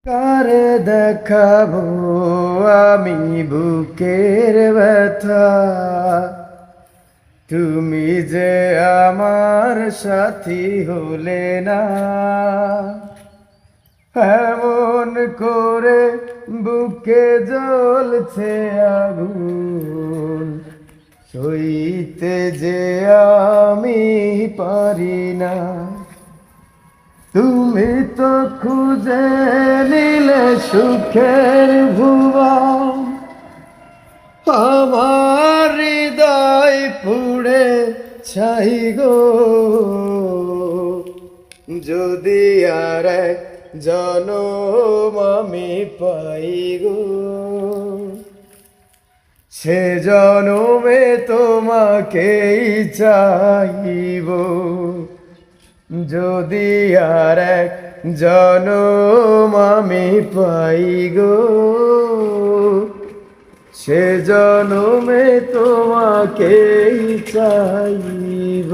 কারে দেখাবো আমি বুকের ব্যথা, তুমি যে আমার সাথী হলে না। এমন করে বুকে জ্বলছে আগুন, সইতে যে আমি পারি না। তুমি তো খুঁজে নিলে সুখের ভুবন, আমার হৃদয় পুড়ে ছাই গো। যদি আর এক জনম আমি পাই গো, সে জনমে তোমাকেই চাইব। যদি আর এক জনম আমি পাই গো, সে জনমে তোমাকেই চাইব।